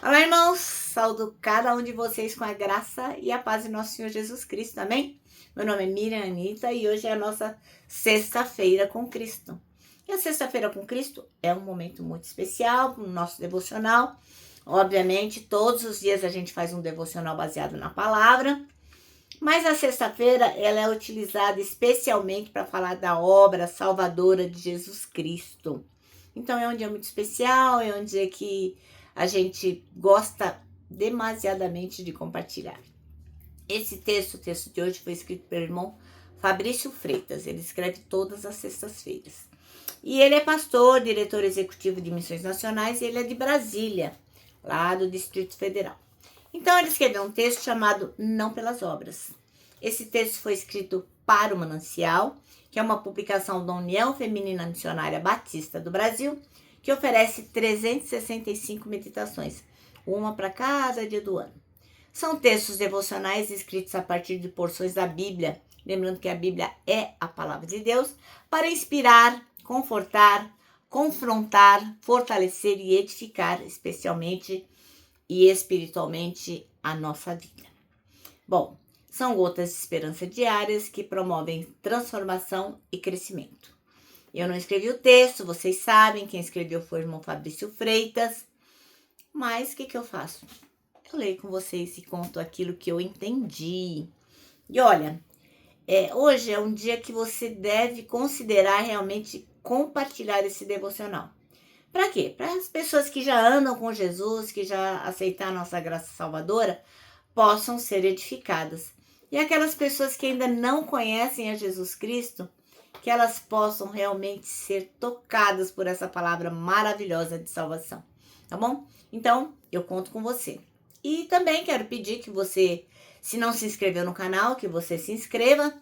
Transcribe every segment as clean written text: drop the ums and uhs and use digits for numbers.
Olá, irmãos! Saúdo cada um de vocês com a graça e a paz de nosso Senhor Jesus Cristo, amém? Meu nome é Miriam Anita e hoje é a nossa Sexta-feira com Cristo. E a Sexta-feira com Cristo é um momento muito especial para o nosso devocional. Obviamente, todos os dias a gente faz um devocional baseado na palavra, mas a sexta-feira ela é utilizada especialmente para falar da obra salvadora de Jesus Cristo. Então é um dia muito especial, é um dia que a gente gosta demasiadamente de compartilhar. Esse texto, o texto de hoje, foi escrito pelo irmão Fabrício Freitas. Ele escreve todas as sextas-feiras. E ele é pastor, diretor executivo de Missões Nacionais, e ele é de Brasília, lá do Distrito Federal. Então ele escreveu um texto chamado Não pelas Obras. Esse texto foi escrito para o Manancial, que é uma publicação da União Feminina Missionária Batista do Brasil, que oferece 365 meditações, uma para cada dia do ano. São textos devocionais escritos a partir de porções da Bíblia, lembrando que a Bíblia é a palavra de Deus, para inspirar, confortar, confrontar, fortalecer e edificar, especialmente e espiritualmente, a nossa vida. Bom, são gotas de esperança diárias que promovem transformação e crescimento. Eu não escrevi o texto, vocês sabem, quem escreveu foi o irmão Fabrício Freitas, mas o que eu faço? Eu leio com vocês e conto aquilo que eu entendi. E olha, hoje é um dia que você deve considerar realmente compartilhar esse devocional. Para quê? Para as pessoas que já andam com Jesus, que já aceitaram a nossa graça salvadora, possam ser edificadas. E aquelas pessoas que ainda não conhecem a Jesus Cristo, que elas possam realmente ser tocadas por essa palavra maravilhosa de salvação, tá bom? Então, eu conto com você. E também quero pedir que você, se não se inscreveu no canal, que você se inscreva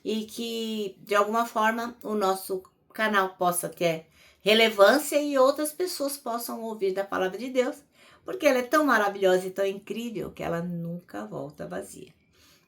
e que, de alguma forma, o nosso canal possa ter relevância e outras pessoas possam ouvir da palavra de Deus, porque ela é tão maravilhosa e tão incrível que ela nunca volta vazia,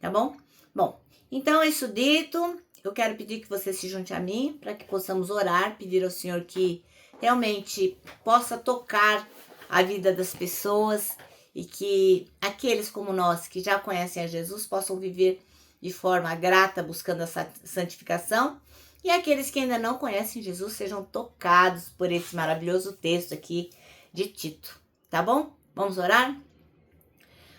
tá bom? Bom, então isso dito, eu quero pedir que você se junte a mim para que possamos orar, pedir ao Senhor que realmente possa tocar a vida das pessoas e que aqueles como nós que já conhecem a Jesus possam viver de forma grata, buscando essa santificação, e aqueles que ainda não conhecem Jesus sejam tocados por esse maravilhoso texto aqui de Tito, tá bom? Vamos orar?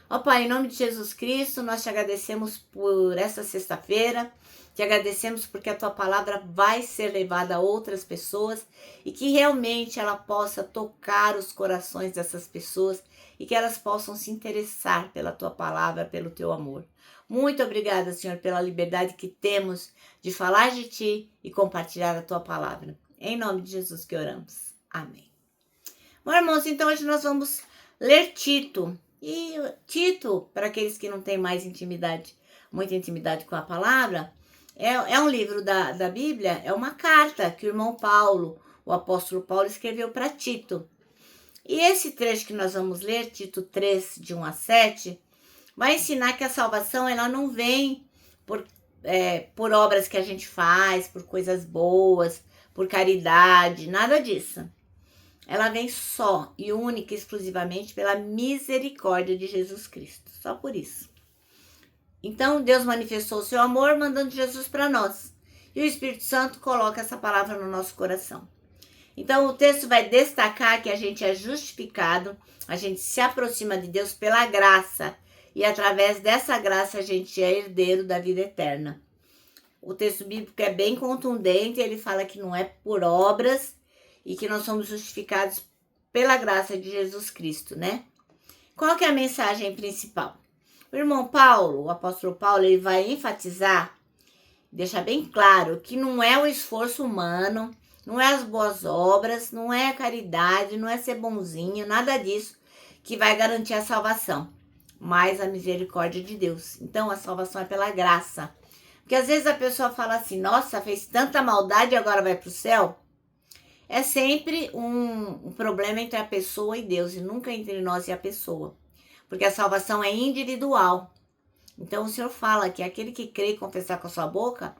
Ó Pai, em nome de Jesus Cristo, nós te agradecemos por essa sexta-feira, te agradecemos porque a tua palavra vai ser levada a outras pessoas e que realmente ela possa tocar os corações dessas pessoas e que elas possam se interessar pela tua palavra, pelo teu amor. Muito obrigada, Senhor, pela liberdade que temos de falar de ti e compartilhar a tua palavra. Em nome de Jesus que oramos. Amém. Bom, irmãos, então hoje nós vamos ler Tito. E Tito, para aqueles que não têm mais intimidade, muita intimidade com a palavra, é um livro da Bíblia, é uma carta que o irmão Paulo, o apóstolo Paulo, escreveu para Tito. E esse trecho que nós vamos ler, Tito 3, de 1 a 7, vai ensinar que a salvação ela não vem por obras que a gente faz, por coisas boas, por caridade, nada disso. Ela vem só e única e exclusivamente pela misericórdia de Jesus Cristo, só por isso. Então, Deus manifestou o seu amor mandando Jesus para nós. E o Espírito Santo coloca essa palavra no nosso coração. Então, o texto vai destacar que a gente é justificado, a gente se aproxima de Deus pela graça. E através dessa graça a gente é herdeiro da vida eterna. O texto bíblico é bem contundente, ele fala que não é por obras e que nós somos justificados pela graça de Jesus Cristo, né? Qual que é a mensagem principal? O irmão Paulo, o apóstolo Paulo, ele vai enfatizar, deixar bem claro que não é o esforço humano, não é as boas obras, não é a caridade, não é ser bonzinho, nada disso que vai garantir a salvação, mas a misericórdia de Deus. Então a salvação é pela graça. Porque às vezes a pessoa fala assim, nossa, fez tanta maldade e agora vai para o céu. É sempre um problema entre a pessoa e Deus, e nunca entre nós e a pessoa. Porque a salvação é individual. Então o Senhor fala que aquele que crê e confessar com a sua boca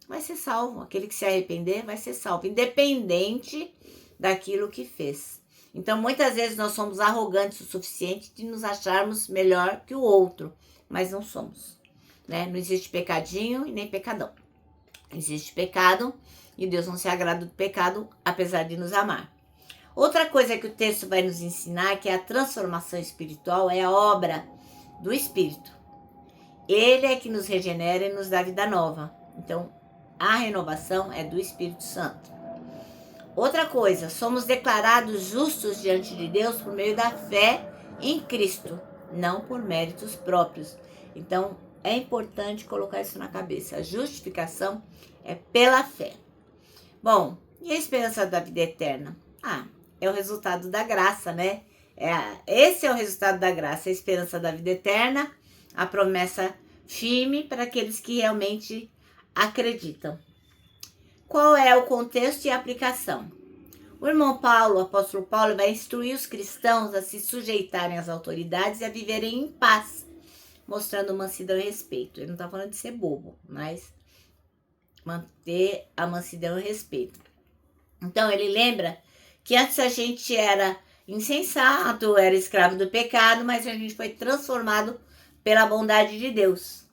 vai ser salvo. Aquele que se arrepender vai ser salvo, independente daquilo que fez. Então, muitas vezes nós somos arrogantes o suficiente de nos acharmos melhor que o outro, mas não somos, né? Não existe pecadinho e nem pecadão. Existe pecado e Deus não se agrada do pecado, apesar de nos amar. Outra coisa que o texto vai nos ensinar, que é a transformação espiritual, é a obra do Espírito. Ele é que nos regenera e nos dá vida nova. Então, a renovação é do Espírito Santo. Outra coisa, somos declarados justos diante de Deus por meio da fé em Cristo, não por méritos próprios. Então, é importante colocar isso na cabeça. A justificação é pela fé. Bom, e a esperança da vida eterna? É o resultado da graça, né? Esse é o resultado da graça, a esperança da vida eterna, a promessa firme para aqueles que realmente acreditam. Qual é o contexto e a aplicação? O irmão Paulo, o apóstolo Paulo, vai instruir os cristãos a se sujeitarem às autoridades e a viverem em paz, mostrando mansidão e respeito. Ele não está falando de ser bobo, mas manter a mansidão e respeito. Então, ele lembra que antes a gente era insensato, era escravo do pecado, mas a gente foi transformado pela bondade de Deus.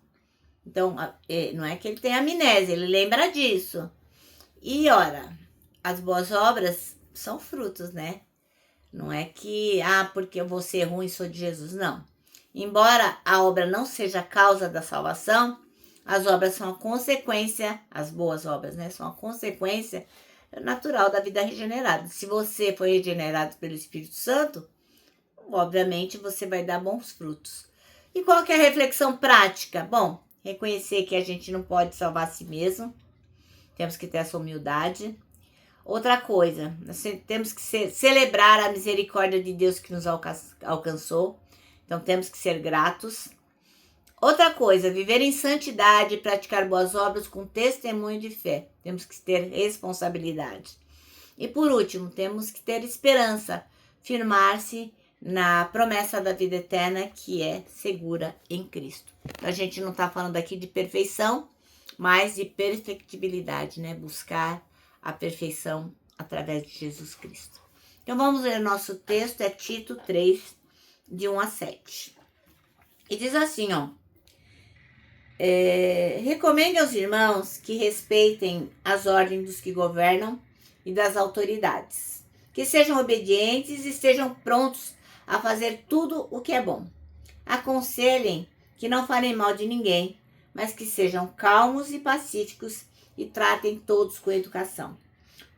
Então, não é que ele tem amnésia, ele lembra disso. E, ora, as boas obras são frutos, né? Não é que, porque eu vou ser ruim, sou de Jesus, não. Embora a obra não seja a causa da salvação, as obras são a consequência, as boas obras, né? São a consequência natural da vida regenerada. Se você foi regenerado pelo Espírito Santo, obviamente você vai dar bons frutos. E qual que é a reflexão prática? Bom, reconhecer que a gente não pode salvar a si mesmo, temos que ter essa humildade. Outra coisa, nós temos que celebrar a misericórdia de Deus que nos alcançou, então temos que ser gratos. Outra coisa, viver em santidade e praticar boas obras com testemunho de fé. Temos que ter responsabilidade. E por último, temos que ter esperança, firmar-se na promessa da vida eterna que é segura em Cristo. Então, a gente não está falando aqui de perfeição, mas de perfectibilidade, né? Buscar a perfeição através de Jesus Cristo. Então, vamos ler nosso texto, é Tito 3, de 1 a 7. E diz assim, recomende aos irmãos que respeitem as ordens dos que governam e das autoridades, que sejam obedientes e estejam prontos a fazer tudo o que é bom. Aconselhem que não falem mal de ninguém, mas que sejam calmos e pacíficos e tratem todos com educação.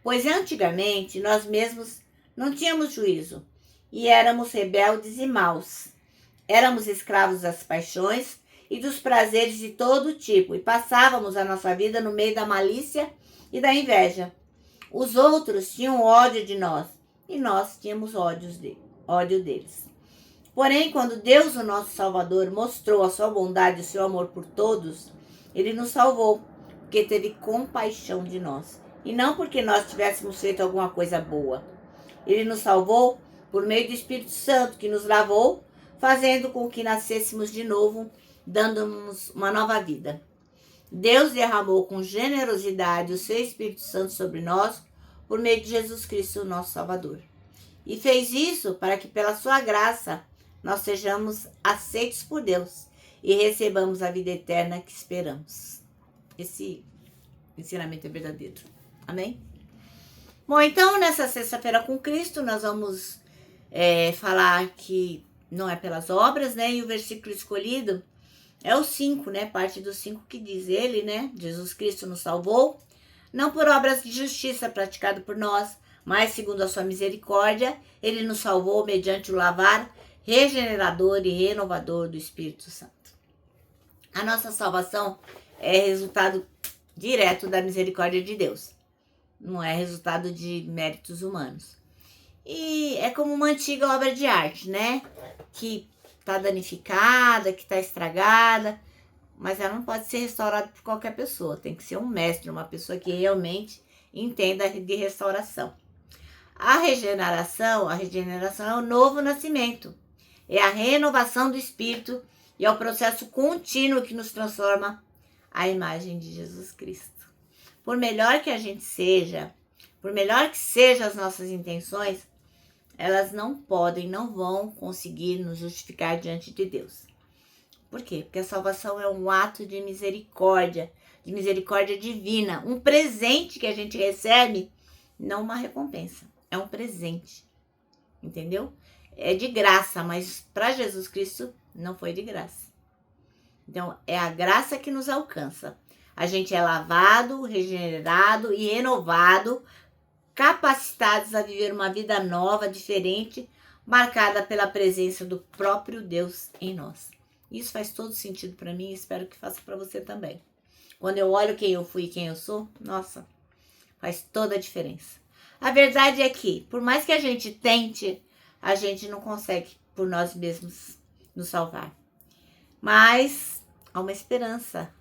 Pois antigamente nós mesmos não tínhamos juízo e éramos rebeldes e maus. Éramos escravos das paixões e dos prazeres de todo tipo, e passávamos a nossa vida no meio da malícia e da inveja. Os outros tinham ódio de nós, e nós tínhamos ódio deles. Porém, quando Deus, o nosso Salvador, mostrou a sua bondade e o seu amor por todos, Ele nos salvou, porque teve compaixão de nós, e não porque nós tivéssemos feito alguma coisa boa. Ele nos salvou por meio do Espírito Santo, que nos lavou, fazendo com que nascêssemos de novo, dando-nos uma nova vida. Deus derramou com generosidade o seu Espírito Santo sobre nós, por meio de Jesus Cristo, nosso Salvador. E fez isso para que, pela sua graça, nós sejamos aceitos por Deus e recebamos a vida eterna que esperamos. Esse ensinamento é verdadeiro. Amém? Bom, então, nessa sexta-feira com Cristo, nós vamos falar que não é pelas obras, né? E o versículo escolhido é o 5, né? Parte do 5 que diz ele, né? Jesus Cristo nos salvou, não por obras de justiça praticado por nós, mas segundo a sua misericórdia, ele nos salvou mediante o lavar regenerador e renovador do Espírito Santo. A nossa salvação é resultado direto da misericórdia de Deus. Não é resultado de méritos humanos. E é como uma antiga obra de arte, né? Que está danificada, que está estragada, mas ela não pode ser restaurada por qualquer pessoa. Tem que ser um mestre, uma pessoa que realmente entenda de restauração. A regeneração é o novo nascimento. É a renovação do espírito e é o processo contínuo que nos transforma à imagem de Jesus Cristo. Por melhor que a gente seja, por melhor que sejam as nossas intenções, elas não podem, não vão conseguir nos justificar diante de Deus. Por quê? Porque a salvação é um ato de misericórdia divina, um presente que a gente recebe, não uma recompensa, é um presente, entendeu? É de graça, mas para Jesus Cristo não foi de graça. Então, é a graça que nos alcança. A gente é lavado, regenerado e renovado, capacitados a viver uma vida nova, diferente, marcada pela presença do próprio Deus em nós. Isso faz todo sentido para mim e espero que faça para você também. Quando eu olho quem eu fui e quem eu sou, nossa, faz toda a diferença. A verdade é que, por mais que a gente tente, a gente não consegue por nós mesmos nos salvar. Mas há uma esperança.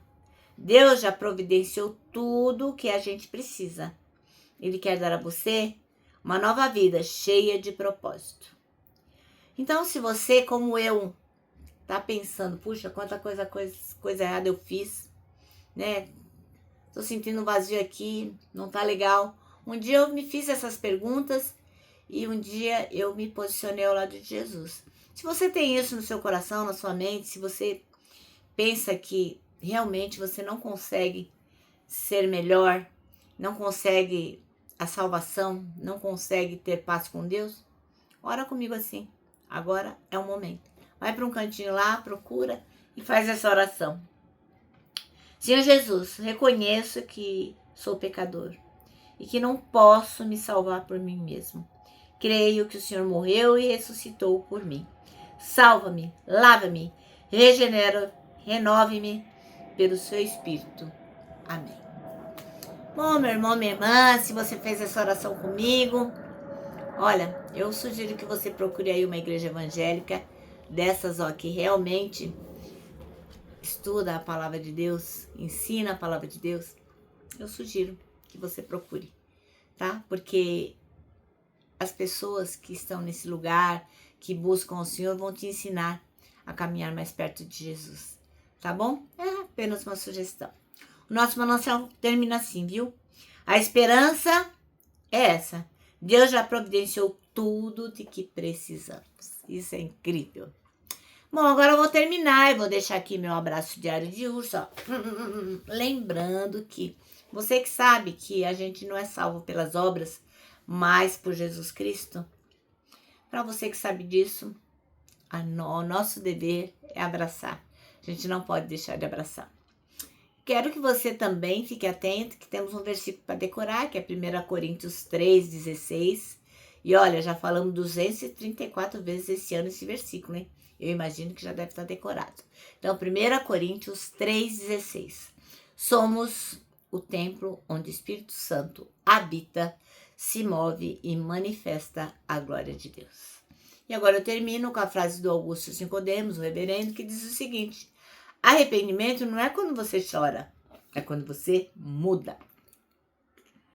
Deus já providenciou tudo o que a gente precisa. Ele quer dar a você uma nova vida cheia de propósito. Então, se você, como eu, tá pensando, puxa, quanta coisa errada eu fiz, né? Tô sentindo um vazio aqui, não tá legal. Um dia eu me fiz essas perguntas e um dia eu me posicionei ao lado de Jesus. Se você tem isso no seu coração, na sua mente, se você pensa que realmente você não consegue ser melhor, não consegue a salvação, não consegue ter paz com Deus, ora comigo assim. Agora é o momento. Vai para um cantinho lá, procura e faz essa oração. Senhor Jesus, reconheço que sou pecador e que não posso me salvar por mim mesmo. Creio que o Senhor morreu e ressuscitou por mim. Salva-me, lava-me, regenera, renove-me pelo seu Espírito. Amém. Bom, meu irmão, minha irmã, se você fez essa oração comigo, olha, eu sugiro que você procure aí uma igreja evangélica dessas, que realmente estuda a palavra de Deus, ensina a palavra de Deus. Eu sugiro que você procure, tá? Porque as pessoas que estão nesse lugar, que buscam o Senhor, vão te ensinar a caminhar mais perto de Jesus, tá bom? É apenas uma sugestão. O nosso manancial termina assim, viu? A esperança é essa. Deus já providenciou tudo de que precisamos. Isso é incrível. Bom, agora eu vou terminar e vou deixar aqui meu abraço diário de urso, ó. Lembrando que você que sabe que a gente não é salvo pelas obras, mas por Jesus Cristo. Para você que sabe disso, o nosso dever é abraçar. A gente não pode deixar de abraçar. Quero que você também fique atento, que temos um versículo para decorar, que é 1 Coríntios 3,16. E olha, já falamos 234 vezes esse ano esse versículo, hein? Eu imagino que já deve estar decorado. Então, 1 Coríntios 3,16. Somos o templo onde o Espírito Santo habita, se move e manifesta a glória de Deus. E agora eu termino com a frase do Augusto Nicodemos, o reverendo, que diz o seguinte: arrependimento não é quando você chora, é quando você muda.